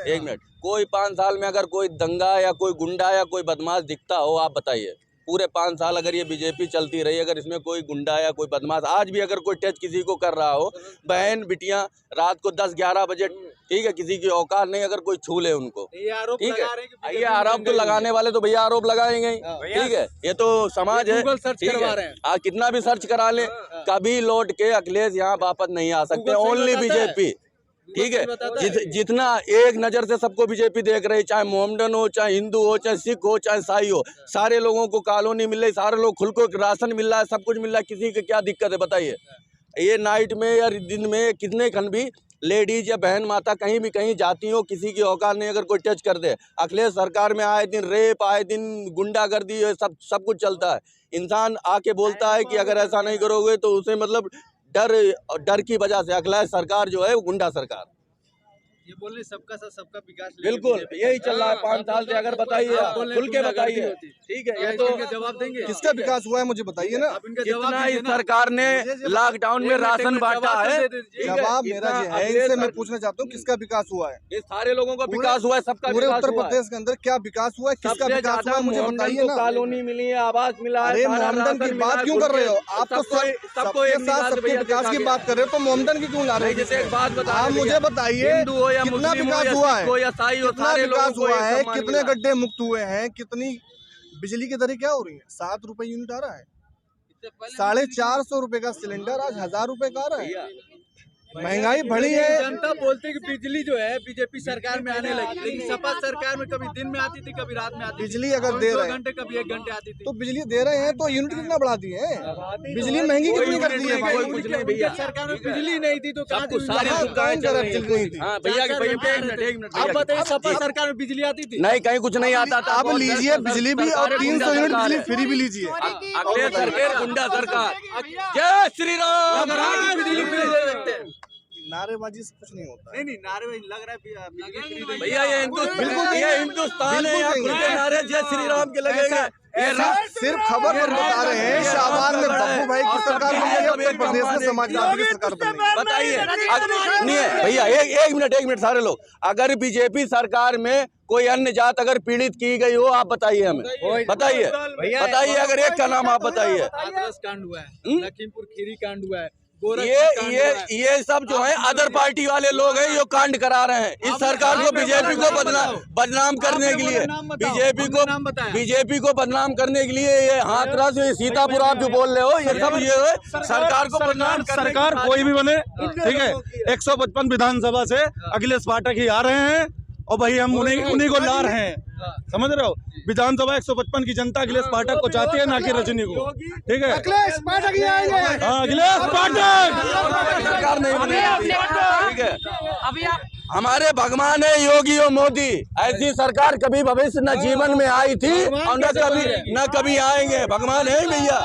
एक मिनट, कोई 5 साल में अगर कोई दंगा या कोई गुंडा या कोई बदमाश दिखता हो, आप बताइए। पूरे 5 साल अगर ये बीजेपी चलती रही, अगर इसमें कोई गुंडा या कोई बदमाश आज भी अगर कोई टच किसी को कर रहा हो, बहन बिटियां रात को 10-11 बजे, ठीक है, किसी की औकात नहीं अगर कोई छू ले उनको, ठीक है, ये आरोप तो लगाने वाले तो भैया आरोप लगाएंगे ही, ठीक है, ये तो समाज है, ठीक है, कितना भी सर्च करा ले, कभी लौट के अखिलेश यहाँ वापस नहीं आ सकते, ओनली बीजेपी, ठीक है। जितना एक नज़र से सबको बीजेपी देख रही, चाहे मोहम्मदन हो, चाहे हिंदू हो, चाहे सिख हो, चाहे ईसाई हो, सारे लोगों को कॉलोनी मिल रही, सारे लोग खुद को राशन मिल रहा है, सब कुछ मिल रहा है, किसी की क्या दिक्कत है बताइए। ये नाइट में या दिन में कितने खन भी लेडीज या बहन माता कहीं भी कहीं जाती हो, किसी की औकात नहीं अगर कोई टच कर दे। अखिलेश सरकार में आए दिन रेप, आए दिन गुंडागर्दी, सब कुछ चलता है। इंसान आके बोलता है कि अगर ऐसा नहीं करोगे तो उसे मतलब डर की वजह से अखिलेश सरकार जो है वो गुंडा सरकार। ये बोल रहे सबका साथ सबका विकास, बिल्कुल यही चल रहा है 5 साल से। अगर बताइए, खुल के बताइए, ठीक है, ये तो जवाब देंगे। किसका विकास हुआ है मुझे बताइए ना। कितना इस सरकार ने लॉकडाउन में राशन बांटा है, जवाब मेरा ये है, इनसे मैं पूछना चाहता हूँ किसका विकास हुआ है। ये सारे लोगों का विकास हुआ है, सबका पूरे उत्तर प्रदेश के अंदर क्या विकास हुआ है, किसका विकास हुआ है मुझे बताइए ना। कॉलोनी मिली है, आवास मिला है। अरे मोहम्मदन की बात क्यों कर रहे हो आप? तो सबके विकास की बात कर रहे हो तो मोहम्मदन की क्यों ला रहे हो? आप मुझे बताइए कितना विकास हुआ है, कितना विकास हुआ है, कितने गड्ढे मुक्त हुए हैं, कितनी बिजली की दरें क्या हो रही है? 7 रुपए यूनिट आ रहा है, 450 रुपए का सिलेंडर आज 1000 रुपए का आ रहा है। महंगाई बढ़ी है। जनता बोलती है कि बिजली जो है बीजेपी सरकार में आने लगी, लेकिन सपा सरकार में कभी दिन में आती थी, कभी रात में आती थी। बिजली अगर दे रहे हैं 2 घंटे, कभी 1 घंटे आती थी। तो बिजली दे रहे हैं तो यूनिट कितना बढ़ा दिए हैं? बिजली महंगी कितनी कर दी है? सरकार में बिजली नहीं थी तो सारी सुविधाएं चल रही थी। भैया एक मिनट, आप बताइए, सपा सरकार में बिजली आती थी? नहीं, कहीं कुछ नहीं आता था। आप लीजिए बिजली भी और 300 यूनिट बिजली फ्री भी लीजिए। अखिलेश सरकार गुंडा सरकार। जय श्री राम। बिजली फ्री दे सकते हैं। नारेबाजी से कुछ नहीं होता। नहीं नारेबाजी लग रहा है भैया, ये हिंदुस्तान है, यहाँ खुल के नारे जय श्री राम के लगेंगे। सिर्फ खबर पर बता रहे हैं शाहबाद में बब्बू भाई की सरकार बन गई, उत्तर प्रदेश में समाजवादी की सरकार बन गई। बताइए नहीं है भैया, एक मिनट सारे लोग, अगर बीजेपी सरकार में कोई अन्य जात अगर पीड़ित की गई हो, आप बताइए हमें, बताइए अगर एक का नाम आप बताइए। कांड हुआ है, लखीमपुर खीरी कांड हुआ है, ये सब जो है अदर पार्टी वाले लोग हैं, जो कांड करा रहे हैं इस सरकार को, बीजेपी को बदनाम करने के लिए, बीजेपी को बदनाम करने के लिए ये हाथरस, ये सीतापुर आप जो बोल रहे हो, ये सब ये है सरकार को बदनाम। सरकार कोई भी बने, ठीक है, 155 विधानसभा से अखिलेश पाठक ही आ रहे हैं और भाई हम उन्हीं को ला रहे हैं, समझ रहे हो। विधानसभा 155 की जनता अखिलेश पाठक को चाहती है, ना कि रजनी को, ठीक है। अखिलेश पाठक ही आएंगे। हाँ, अखिलेश पाठक सरकार नहीं बनेगी, ठीक है। अभी हमारे भगवान है योगी और मोदी, ऐसी सरकार कभी भविष्य न जीवन में आई थी और न कभी आएंगे। भगवान है भैया,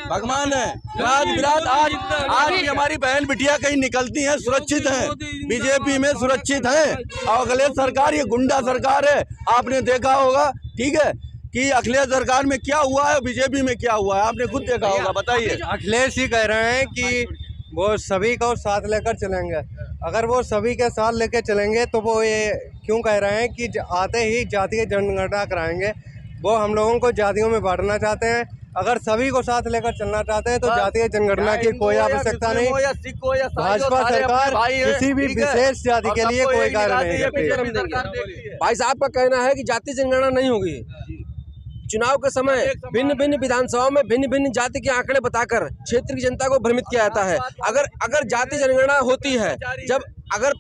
भगवान है। रात बिरात आज भी हमारी बहन बिटिया कहीं निकलती हैं, सुरक्षित हैं, बीजेपी में सुरक्षित हैं। और अखिलेश सरकार ये गुंडा सरकार है, आपने देखा होगा, ठीक है, कि अखिलेश सरकार में क्या हुआ है, बीजेपी में क्या हुआ है, आपने खुद देखा होगा। बताइए। अखिलेश ही कह रहे हैं कि वो सभी को साथ लेकर चलेंगे। अगर वो सभी के साथ लेकर चलेंगे तो वो ये क्यों कह रहे हैं कि आते ही जातीय जनगणना कराएंगे। वो हम लोगों को जातियों में बांटना चाहते हैं। अगर सभी को साथ लेकर चलना चाहते हैं तो जातीय जनगणना की कोई आवश्यकता नहीं। भाजपा सरकार किसी भी विशेष जाति के लिए कोई कार्य नहीं करती। भाई साहब का कहना है कि जातीय जनगणना नहीं होगी। चुनाव के समय भिन्न भिन्न विधानसभाओं में भिन्न भिन्न जाति के आंकड़े बताकर क्षेत्र की जनता को भ्रमित किया जाता है। अगर जाति जनगणना होती है, जब अगर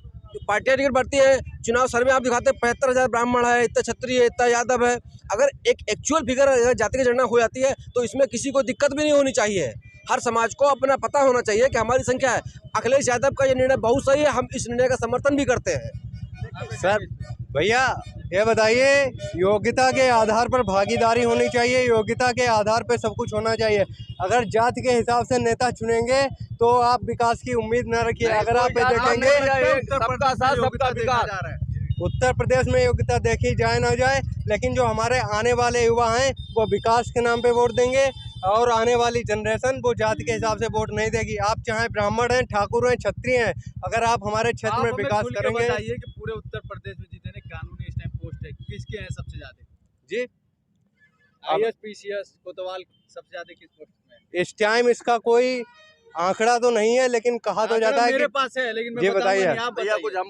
पार्टियां टिकट बढ़ती है, चुनाव सर्वे आप दिखाते हैं 75,000 ब्राह्मण है, इतना क्षत्रिय है, इतना यादव है, अगर एक एक्चुअल फिगर जाति की जनगणना हो जाती है तो इसमें किसी को दिक्कत भी नहीं होनी चाहिए। हर समाज को अपना पता होना चाहिए कि हमारी संख्या है। अखिलेश यादव का ये निर्णय बहुत सही है, हम इस निर्णय का समर्थन भी करते हैं। सर भैया ये बताइए, योग्यता के आधार पर भागीदारी होनी चाहिए, योग्यता के आधार पर सब कुछ होना चाहिए। अगर जाति के हिसाब से नेता चुनेंगे तो आप विकास की उम्मीद न रखिए। अगर आप देखेंगे सबका साथ सबका विकास, उत्तर प्रदेश में योग्यता देखी जाए ना जाए, लेकिन जो हमारे आने वाले युवा हैं वो विकास के नाम पे वोट देंगे और आने वाली जनरेशन वो जाति के हिसाब से वोट नहीं देगी। आप चाहे ब्राह्मण हैं, ठाकुर हैं, क्षत्रिय हैं, अगर आप हमारे क्षेत्र में विकास करेंगे। बताइए कि पूरे उत्तर प्रदेश में जितने कानूनी इस टाइम पोस्ट है किसके हैं सबसे ज्यादा? जी, IAS, PCS, कोतवाल सबसे ज्यादा किस पोस्ट में? इस टाइम इसका कोई आंकड़ा तो नहीं है, लेकिन कहा तो जाता है मेरे पास है, लेकिन जी बताइए।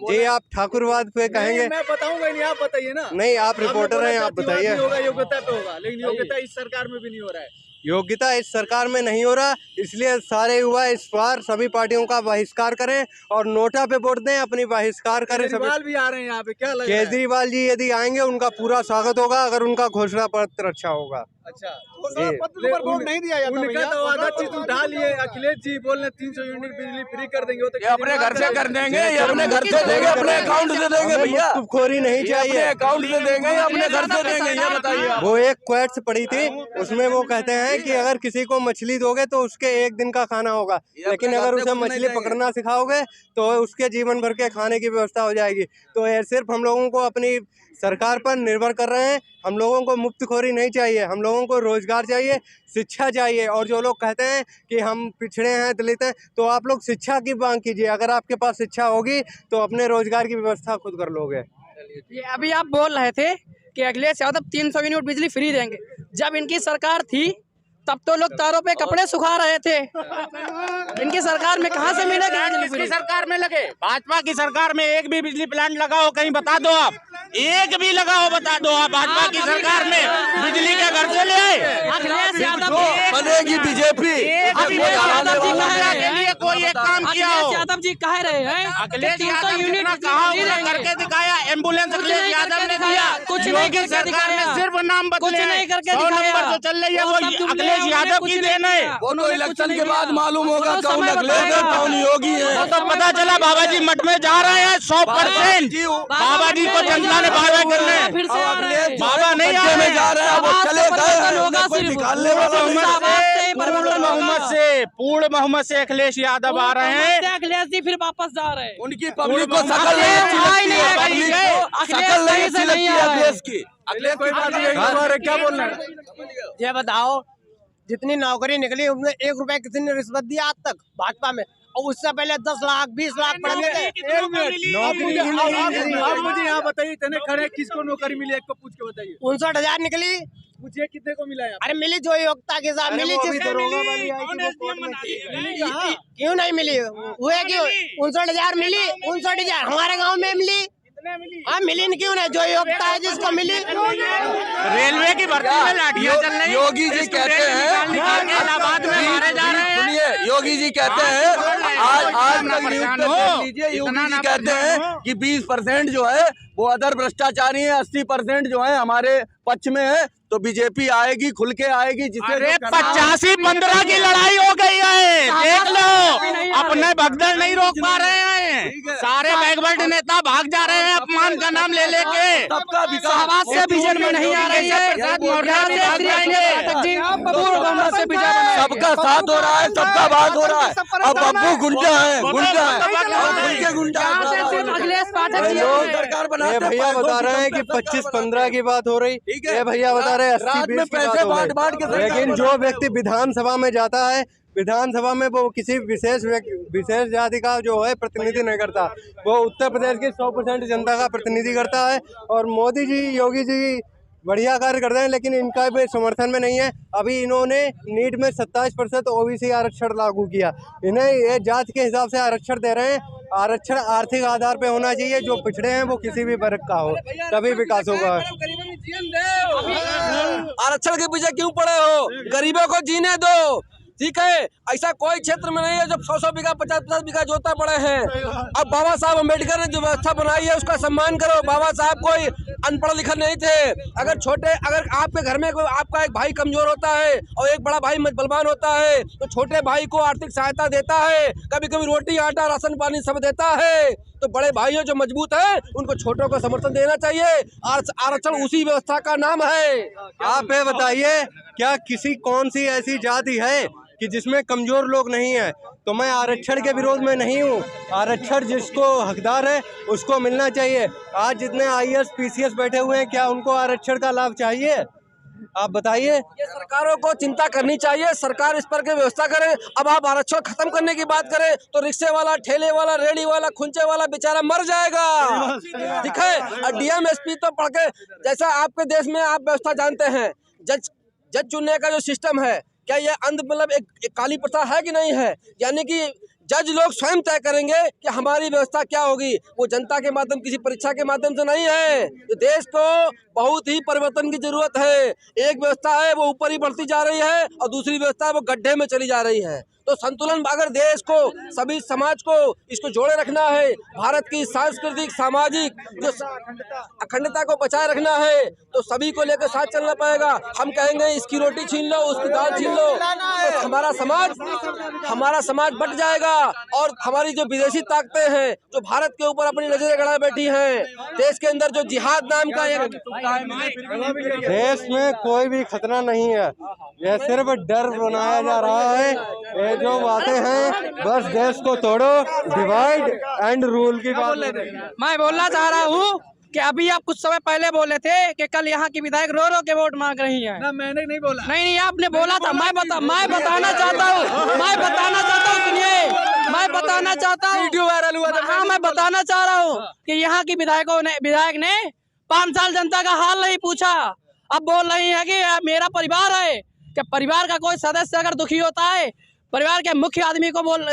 जी आप ठाकुरवाद पे कहेंगे, मैं बताऊंगा नहीं, आप बताइए ना। नहीं, आप रिपोर्टर हैं, आप बताइए। योग्यता पे होगा, लेकिन योग्यता इस सरकार में भी नहीं हो रहा है। योग्यता इस सरकार में नहीं हो रहा, इसलिए सारे युवा इस बार सभी पार्टियों का बहिष्कार करें और नोटा पे वोट दें, अपनी बहिष्कार करें। केजरीवाल भी आ रहे हैं यहाँ पे, क्या लग रहा है? केजरीवाल जी यदि आएंगे उनका पूरा स्वागत होगा, अगर उनका घोषणा पत्र अच्छा होगा। अच्छा, घोषणा पत्र पर वोट नहीं दिया जाता। उनका तो आधा चीज उठा लिए। अखिलेश जी बोल रहे 300 यूनिट बिजली फ्री कर देंगे, तो अपने घर से कर देंगे, ये अपने घर से देंगे, अपने अकाउंट से देंगे भैया। खोरी नहीं चाहिए, अकाउंट से देंगे, अपने घर से देंगे, ये बताइए। वो एक क्वेट्स पड़ी थी, उसमें वो कहते हैं कि अगर किसी को मछली दोगे तो उसके एक दिन का खाना होगा, लेकिन अगर उसे मछली पकड़ना सिखाओगे तो उसके जीवन भर के खाने की व्यवस्था हो जाएगी। तो ये सिर्फ हम लोगों को अपनी सरकार पर निर्भर कर रहे हैं। हम लोगों को मुफ्तखोरी नहीं चाहिए, हम लोगों को रोजगार चाहिए, शिक्षा चाहिए। और जो लोग कहते हैं कि हम पिछड़े हैं, दलित हैं, तो आप लोग शिक्षा की मांग कीजिए। अगर आपके पास शिक्षा होगी तो अपने रोजगार की व्यवस्था खुद कर लोगे। ये अभी आप बोल रहे थे कि अखिलेश यादव 300 यूनिट बिजली फ्री देंगे। जब इनकी सरकार थी तब तो लोग तारों पे कपड़े सुखा रहे थे। इनकी सरकार में कहाँ से मिलेगा? किसकी सरकार में लगे? भाजपा की सरकार में एक भी बिजली प्लांट लगा हो कहीं बता दो आप, एक भी लगा हो बता दो आप। भाजपा की सरकार में बिजली के घर से ले आए। अखिलेश यादव बनेगी बीजेपी, के लिए कोई एक काम किया हो? अखिलेश यादव जी कह रहे हैं अखिलेश यादव यूनिट कहा करके दिखाया, एम्बुलेंस अखिलेश यादव ने दिया। कुछ नहीं करके सरकार ने सिर्फ नाम बदले, कुछ नहीं करके 100 नंबर जो चल रही है वो अखिलेश यादव की देन है। वो तो इलेक्शन के बाद मालूम होगा कौन अखिलेश है कौन योगी है। वो तो पता चला बाबा जी मठ में जा रहे हैं 100%। बाबा जी को जनता ने बाबा करने, बाबा नहीं आ रहे जा रहे हैं, वो चले गए निकालने पूर्ण बहुमत से अखिलेश यादव आ रहे हैं। अखिलेश जी फिर वापस जा रहे हैं। उनकी पब्लिक को शकल नहीं अच्छी लगती है अखिलेश की। क्या बोल रहे हैं? ये बताओ, जितनी नौकरी निकली उनमें 1 रुपया किसी ने रिश्वत दिया आज तक भाजपा में? और उससे पहले 10 लाख 20 लाख पढ़ने थे। आप मुझे यहाँ बताइए, इतने खड़े किसको नौकरी मिली? एक को पूछ के बताइए। 59,000 निकली। पूछिए कितने को मिला है? अरे मिली जो योग्यता के साथ मिली। क्यों नहीं मिली? हुए क्यों? 59,000 मिली। 59,000 हमारे गाँव में मिली। हाँ मिली क्यों नहीं? जो योग्यता है जिसको मिली। रेलवे की भर्ती में लाठियां चल रही। योगी जी कहते हैं इलाहाबाद में मारे जा रहे हैं। सुनिए, योगी जी कहते हैं, आज तक न्यूज़ पे देख लीजिए, योगी जी कहते हैं कि 20% जो है वो अदर भ्रष्टाचारी है, 80% जो है हमारे पक्ष में है, तो बीजेपी आएगी, खुल के आएगी। जिसे 85-15 की लड़ाई हो गई है, देख लो, अपने भगदड़ नहीं रोक पा रहे हैं, सारे बैकवर्ड नेता भाग जा रहे हैं अपमान का नाम ले लेके। सबका शाहबाद से बीजेपी में नहीं आ रही है, सबका साथ हो रहा है, सबका बात हो रहा है। अब बब्बू गुंडा है, गुंडा अखिलेश पाठक सरकार बना भैया बता रहे हैं कि 25-15 की बात हो रही, ये भैया बता रहे हैं 80-20 की बात हो रही। लेकिन जो व्यक्ति विधानसभा में जाता है, विधानसभा में वो किसी विशेष जाति का जो है प्रतिनिधि नहीं करता, वो उत्तर प्रदेश की 100% जनता का प्रतिनिधि करता है। और मोदी जी, योगी जी बढ़िया कार्य कर रहे हैं, लेकिन इनका भी समर्थन में नहीं है। अभी इन्होंने नीट में 27% ओबीसी आरक्षण लागू किया, इन्हें ये जात के हिसाब से आरक्षण दे रहे हैं। आरक्षण आर्थिक आधार पे होना चाहिए, जो पिछड़े हैं वो किसी भी वर्ग का हो, तभी विकास होगा। आरक्षण के पीछे क्यों पड़े हो? गरीबों को जीने दो, ठीक है। ऐसा कोई क्षेत्र में नहीं है जो 100 बीघा 50-50 बीघा जोता पड़े हैं। अब बाबा साहब अम्बेडकर ने जो व्यवस्था बनाई है उसका सम्मान करो। बाबा साहब कोई अनपढ़ लिखा नहीं थे। अगर आपके घर में कोई आपका एक भाई कमजोर होता है और एक बड़ा भाई बलवान होता है, तो छोटे भाई को आर्थिक सहायता देता है, कभी कभी रोटी आटा राशन पानी सब देता है। तो बड़े भाइयों जो मजबूत है उनको छोटों को समर्थन देना चाहिए। आरक्षण उसी व्यवस्था का नाम है। आप ये बताइए, क्या किसी कौन सी ऐसी जाति है कि जिसमें कमजोर लोग नहीं है? तो मैं आरक्षण के विरोध में नहीं हूँ। आरक्षण जिसको हकदार है उसको मिलना चाहिए। आज जितने IAS PCS बैठे हुए हैं, क्या उनको आरक्षण का लाभ चाहिए? आप बताइए। ये सरकारों को चिंता करनी चाहिए, सरकार इस पर की व्यवस्था करे। अब आप आरक्षण खत्म करने की बात करें तो रिक्शे वाला, ठेले वाला, रेडी वाला, खुंचे वाला बेचारा मर जाएगा, ठीक है। और DM SP तो पढ़ के, जैसा आपके देश में आप व्यवस्था जानते हैं, जज चुनने का जो सिस्टम है, क्या ये मतलब एक काली प्रथा है कि नहीं है? यानी कि जज लोग स्वयं तय करेंगे कि हमारी व्यवस्था क्या होगी, वो जनता के माध्यम, किसी परीक्षा के माध्यम से नहीं है। तो देश को बहुत ही परिवर्तन की जरूरत है। एक व्यवस्था है वो ऊपर ही बढ़ती जा रही है और दूसरी व्यवस्था है वो गड्ढे में चली जा रही है। तो संतुलन, अगर देश को, सभी समाज को इसको जोड़े रखना है, भारत की सांस्कृतिक सामाजिक जो अखंडता को बचाए रखना है, तो सभी को लेकर साथ चलना पड़ेगा। हम कहेंगे इसकी रोटी छीन लो, उसकी दाल छीन लो, तो हमारा समाज बट जाएगा। और हमारी जो विदेशी ताकतें हैं जो भारत के ऊपर अपनी नजरें गड़ाए बैठी हैं, देश के अंदर जो जिहाद नाम का एक, देश में कोई भी खतरा नहीं है, यह सिर्फ डर बनाया जा रहा है। ये जो बातें हैं बस देश को तोड़ो, डिवाइड एंड रूल की बात। मैं बोलना चाह रहा हूँ कि अभी आप कुछ समय पहले बोले थे कि कल यहाँ की विधायक रो रो के वोट मांग रही हैं। ना, मैंने नहीं बोला। नहीं, आपने बोला था। मैं बताना चाहता हूँ, सुनिए, मैं बताना चाहता हूँ, वीडियो वायरल हुआ था। हाँ, मैं बताना चाह रहा हूँ कि यहाँ की विधायक ने 5 साल जनता का हाल नहीं पूछा। अब बोल रही है कि मेरा परिवार है, कि परिवार का कोई सदस्य अगर दुखी होता है, परिवार के मुख्य आदमी को बोल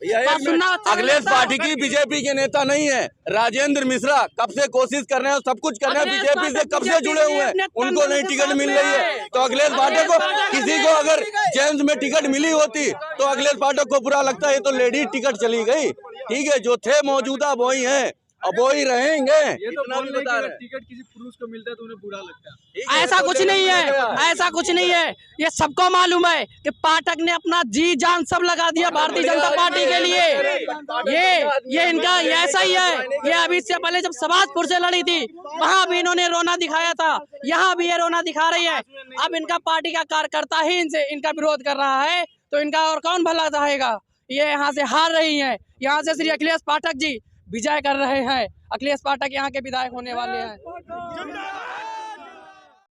अखिलेश पार्टी की बीजेपी के नेता नहीं है। राजेंद्र मिश्रा कब से कोशिश कर रहे हैं, सब कुछ कर रहे हैं, बीजेपी से कब से जुड़े हुए हैं, उनको नहीं टिकट मिल रही है। तो अखिलेश पाठक को, किसी को अगर जेम्स में टिकट मिली होती तो अखिलेश पाठक को बुरा लगता है, तो लेडीज टिकट चली गई, ठीक है। जो थे मौजूदा वो ही हैं, अब वो ही रहेंगे। ये तो टिकट किसी पुरुष को मिलता है तो उन्हें बुरा लगता है। ऐसा कुछ नहीं है, ऐसा कुछ नहीं है। ये सबको मालूम है कि पाठक ने अपना जी जान सब लगा दिया भारतीय जनता पार्टी के लिए। ये इनका ऐसा ही है। ये अभी से पहले जब समाजपुर से लड़ी थी, वहाँ भी इन्होंने रोना दिखाया था, यहाँ भी ये रोना दिखा रही है। अब इनका पार्टी का कार्यकर्ता ही इनका विरोध कर रहा है, तो इनका और कौन भला चाहेगा। ये यहाँ से हार रही है। यहाँ से श्री अखिलेश पाठक जी विजय कर रहे हैं। अखिलेश पाठक यहाँ के विधायक होने वाले हैं।